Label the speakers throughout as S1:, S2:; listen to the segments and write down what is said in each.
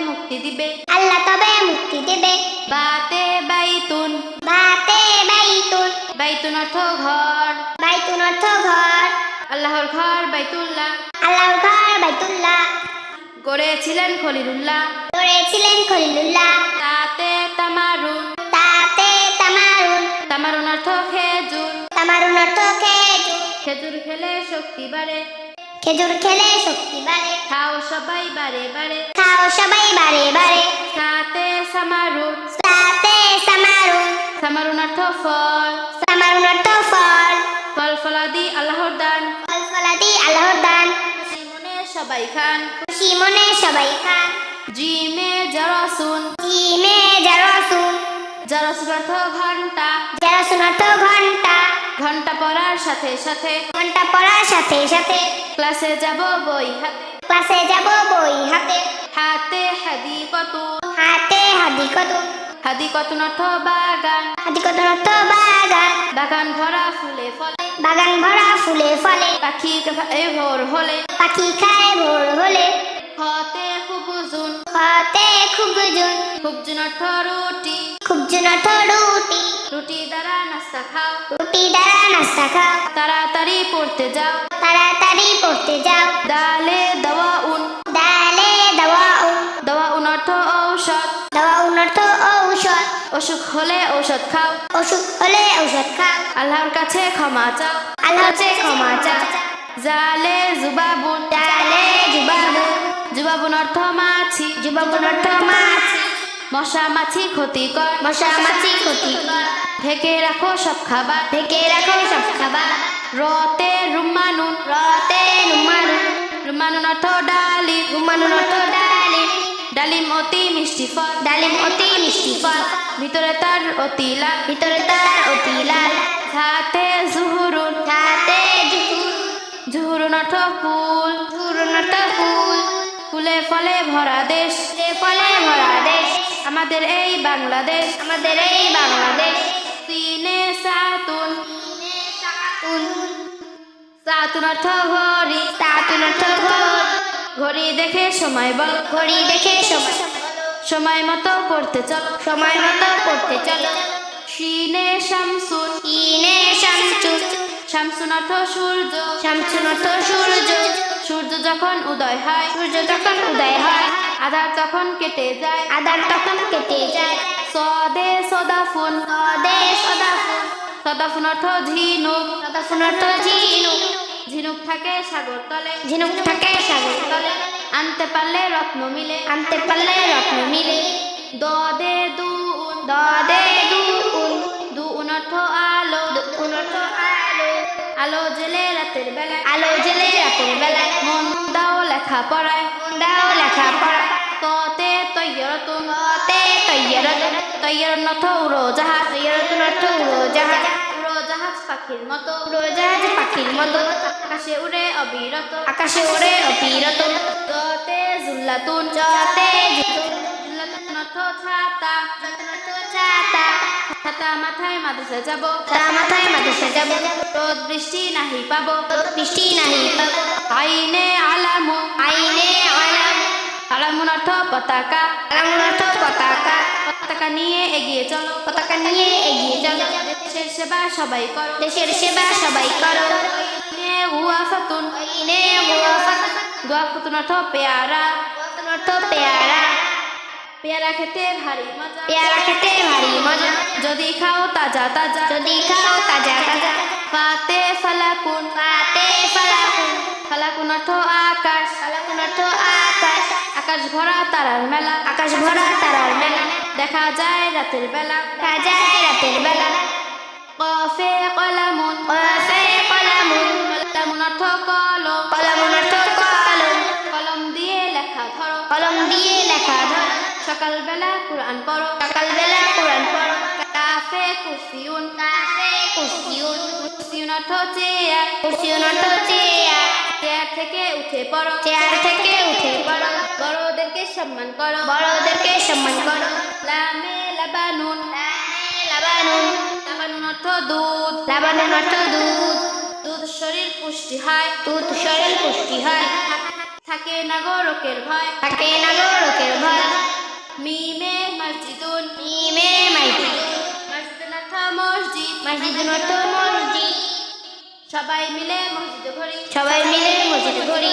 S1: মুক্তি দিবে,
S2: আল্লাহ তবে মুক্তি দেবে।
S1: বাতে বাইতুন,
S2: বাতে বাইতুন,
S1: বাইতুন অর্থ ঘর,
S2: বাইতুন অর্থ ঘর,
S1: আল্লাহর ঘর বাইতুল্লাহ,
S2: আল্লাহর ঘর বাইতুল্লাহ,
S1: গড়েছিলেন খলিলুল্লাহ,
S2: গড়েছিলেন খলিলুল্লাহ।
S1: তাতে তামারুন,
S2: তাতে তামারুন,
S1: তামারুন অর্থ খেজুর,
S2: তামারুন অর্থ খেজুর,
S1: খেজুর খেলে শক্তি বাড়ে,
S2: খেজুর খেলে শক্তি বাড়ে।
S1: খাও সবাই বারে বারে,
S2: খাও সবাই বারে বারে।
S1: তাতে সামারুন,
S2: তাতে সামারুন,
S1: সামারুন অর্থ ফল,
S2: সামারুন অর্থ ফল,
S1: ফল ফলাদি আল্লাহর দান,
S2: ফল ফলাদি আল্লাহর দান।
S1: খুশি মনে সবাই খান,
S2: খুশি মনে সবাই খান।
S1: জিমে জারাসুন,
S2: জিমে জারাসুন,
S1: জারাসুন অর্থ ঘন্টা,
S2: জারাসুন অর্থ ঘন্টা,
S1: ঘন্টা পড়ার সাথে সাথে,
S2: ঘন্টা পড়ার সাথে সাথে,
S1: ক্লাসে যাব বই হাতে,
S2: ক্লাসে যাব বই হাতে।
S1: হাতে হাদিকতুন,
S2: হাতে হাদিকতুন,
S1: হাদিকতুন অর্থ বাগান,
S2: হাদিকতুন অর্থ বাগান,
S1: বাগান ভরা ফুলে ফলে,
S2: বাগান ভরা ফুলে ফলে,
S1: পাখি ভোর হলে,
S2: পাখি খায় ভোর হলে।
S1: হতে খুবজুন,
S2: হতে খুবজুন,
S1: খুবজুন অর্থ রুটি,
S2: খুবজুন অর্থ রুটি,
S1: রুটি দ্বারা নাস্তা খাও,
S2: রুটি দ্বারা নাস্তা খাও।
S1: তাড়াতাড়ি পড়তে যাও,
S2: তাড়াতাড়ি পড়তে যাও।
S1: দালে দাওয়াউন,
S2: দালে দাওয়াউন,
S1: দাওয়াউন অর্থ ঔষধ,
S2: দাওয়াউন অর্থ ঔষধ,
S1: অসুখ হলে ঔষধ খাও,
S2: অসুখ হলে ঔষধ খাও।
S1: আল্লাহর কাছে ক্ষমা চাও,
S2: আল্লাহর কাছে ক্ষমা চাও।
S1: জালে জুবাবুন,
S2: জালে জুবাবুন,
S1: জুবাবুন অর্থ মাছি,
S2: জুবাবুন অর্থ মাছি,
S1: মশা মাছি ক্ষতিকর,
S2: মশা মাছি ক্ষতি।
S1: ঢেকে রাখো সব খাবার,
S2: ঢেকে রাখো সব খাবার।
S1: রতে রুম্মানুন,
S2: রতে রুমানুন,
S1: রুম্মানুন অর্থ ডালিম,
S2: রুমানুন অর্থ ডালিম,
S1: ডালিম অতি মিষ্টি ফল,
S2: ডালিম অতি মিষ্টি ফল,
S1: ভিতরে তার অতি লাল,
S2: ভিতরে তার অতি লাল।
S1: হাতে জুহুরুন,
S2: হাতে জুহুর,
S1: জুহুরুন অর্থ ফুল,
S2: জুহুরুন অর্থ ফুল,
S1: ফুলে ফলে ভরা দেশ,
S2: ফলে ভরা দেশ।
S1: আমাদের এই বাংলাদেশ,
S2: আমাদের এই বাংলাদেশ।
S1: সিনে সাতুন,
S2: সাতুন,
S1: সাতুন অর্থ ঘড়ি,
S2: সাতুন অর্থ ঘর,
S1: ঘড়ি দেখে সময় বল,
S2: ঘড়ি দেখে সময়,
S1: সময় মতো পড়তে চলো,
S2: সময় মতো পড়তে চলো।
S1: সিনে শামসুন,
S2: ইনে শামসুন,
S1: শামসুন অর্থ সূর্য,
S2: শামসুন অর্থ সূর্য,
S1: সূর্য যখন উদয় হয়,
S2: সূর্য যখন উদয় হয়,
S1: আধার তখন কেটে যায়,
S2: আধার তখন কেটে যায়।
S1: সদে সদাফুন,
S2: সদে সদাফুন,
S1: সদাফুন অর্থ ঝিনুক,
S2: সদাফুন অর্থ ঝিনুক,
S1: ঝিনুক থাকে সাগর তলে,
S2: ঝিনুক থাকে সাগর তলে,
S1: আনতে পারলে রত্ন মিলে,
S2: আনতে পারলে রত্ন মিলে।
S1: দদে দুউন,
S2: দদে দুউন,
S1: দুউন অর্থ আলো,
S2: দুউন অর্থ আলো,
S1: আলো জেলে রাতের বেলায়,
S2: আলো জ্বেলে রাতের বেলায়।
S1: মন দাও লেখা পড়ায়,
S2: মন দাও লেখাপড়া।
S1: ততে তৈয়রতুন,
S2: ততে তৈয়রতুন,
S1: তৈয়রন অর্থ উড়োজাহাজ,
S2: তৈয়রতুন অর্থ উড়োজাহাজ,
S1: উড়োজাহাজ পাখির মতো,
S2: উড়োজাহাজ পাখির মতো,
S1: আকাশে উড়ে অবিরত,
S2: আকাশে ওড়ে অবিরত।
S1: ততে জুল্লাতুন,
S2: যতে জুতুন,
S1: জুল্লাতুন অর্থ ছাতা,
S2: ছাতা,
S1: ছাতা মাথায় মাদ্রাসা যাব,
S2: তা মাথায় মাদ্রাসা যাব,
S1: রোদ বৃষ্টি নাহি পাবো,
S2: বৃষ্টি নাহি পাবো।
S1: আইনে আলামুন,
S2: আইনে আলাম,
S1: আলামুন অর্থ পতাকা,
S2: আলামুন অর্থ পতাকা,
S1: পতাকা নিয়ে এগিয়ে চলো,
S2: পতাকা নিয়ে এগিয়ে চলো।
S1: দেশের সেবা সবাই করো,
S2: দেশের সেবা সবাই করো।
S1: আইনে ওয়াফাতুন,
S2: আইনে মুওয়াফাত,
S1: ওয়াফাতুন অর্থ পেয়ারা,
S2: ওয়াফাতুন অর্থ পেয়ারা,
S1: পেয়ারা খেতে ভারী মজা,
S2: পেয়ারা খেতে ভারী মজা,
S1: যদি খাও তাজা তাজা,
S2: যদি খাও তাজা তাজা।
S1: ফাতে ফালাকুন,
S2: ফাতে ফালাকুন,
S1: ফালাকুন অর্থ আকাশ,
S2: ফালাকুন অর্থ আকাশ,
S1: আকাশ ভরা তারার মেলা,
S2: আকাশ ভরা তারার মেলা,
S1: দেখা যায় রাতের বেলা,
S2: দেখা যায় রাতের বেলা।
S1: কফে কলামুন,
S2: ওয়াফে কলামুন,
S1: কলামুন অর্থ কলম,
S2: কলামুন অর্থ কলম,
S1: কলম দিয়ে লেখা ধরো,
S2: কলম দিয়ে লেখা ধরো।
S1: সকালবেলা কুরআন পড়ো,
S2: সকালবেলা কোরআন পড়ো।
S1: কাফে কুরসিউন,
S2: কাফে কুরসিউন,
S1: কুরসিউন অর্থ চেয়ার,
S2: কুরসিউন অর্থ চেয়ার,
S1: চেয়ার থেকে উঠে পড়ো,
S2: চেয়ার থেকে উঠে পড়ো।
S1: বড়দেরকে সম্মান করো,
S2: বড়দেরকে সম্মান করো।
S1: লামে লাবানুন,
S2: লাবানুন,
S1: লাবানুন অর্থ দুধ,
S2: লাবানুন অর্থ দুধ,
S1: দুধ শরীর পুষ্টি হয়,
S2: দুধ শরীর পুষ্টি হয়।
S1: থাকে না গোরকের ভয়
S2: থাকে না গোরকের ভয়
S1: মিমে মসজিদুন
S2: মিমে মসজিদ
S1: মসজিদুন অর্থ মসজিদ
S2: মসজিদুন অর্থ মসজিদ
S1: সবাই মিলে মসজিদ ঘুরি
S2: সবাই মিলে মসজিদ ঘুরি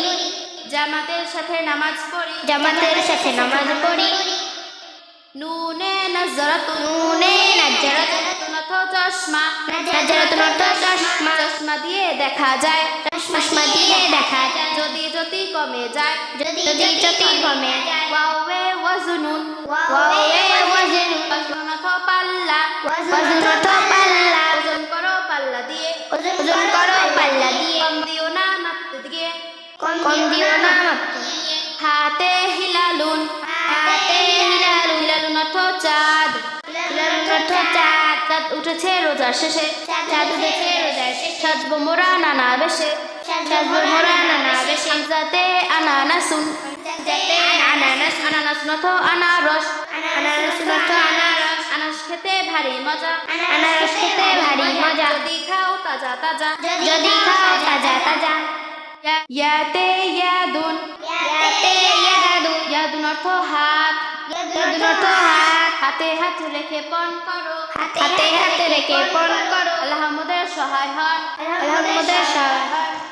S1: জামাতের সাথে নামাজ পড়ি
S2: জামাতের সাথে নামাজ পড়ি
S1: নুনে নজরাতুন
S2: নুনে নাজরাতুন
S1: অর্থ চশমা
S2: নাজরাতুন অর্থ চশমা
S1: চশমা দিয়ে দেখা যায়
S2: চশমা দিয়ে দেখা যায়
S1: যদি জ্যোতি কমে যায়
S2: যদি জ্যোতি কমে যায়
S1: ওয়াওয়ে ওয়াজনুন
S2: ওয়াওয়ে ওয়াজনুন
S1: ওয়াজনুন অর্থ পাল্লা
S2: ওয়াজনুন অর্থ পাল্লা
S1: ওজন করো পাল্লা দিয়ে
S2: ওজন করো পাল্লা দিয়ে
S1: কম দিও না মাপতে দিয়ে
S2: কম দিও না মাপতে দিয়ে
S1: হাতে হিলালুন
S2: হাতে হিলালুন
S1: হিলালুন অর্থ চাঁদ
S2: হিলালুন অর্থ চাঁদ
S1: চাঁদ উঠেছে রোজার শেষে
S2: চাঁদ উঠেছে রোজার শেষে
S1: সাজবো মোরা নানা বেশে
S2: সাজবো মোরা নানা বেশে
S1: হামজাতে আনানাসুন
S2: যাতে আনানাস
S1: আনানাসুন অর্থ আনারস
S2: আনারস অর্থ আনারস
S1: আনারস খেতে ভারী মজা
S2: আনারস খেতে ভারী মজা
S1: যদি খাও তাজা তাজা
S2: যদি খাও তাজা তাজা
S1: ইয়াতে ইয়াদুন
S2: ইয়াতে ইয়াদুন
S1: ইয়াদুন অর্থ হাত
S2: ইয়াদুন অর্থ হাত
S1: হাতে হাত রেখে পণ করো
S2: হাতে হাতে রেখে পণ করো
S1: আল্লাহ আমাদের সহায় হন
S2: আল্লাহ আমাদের সহায় হয়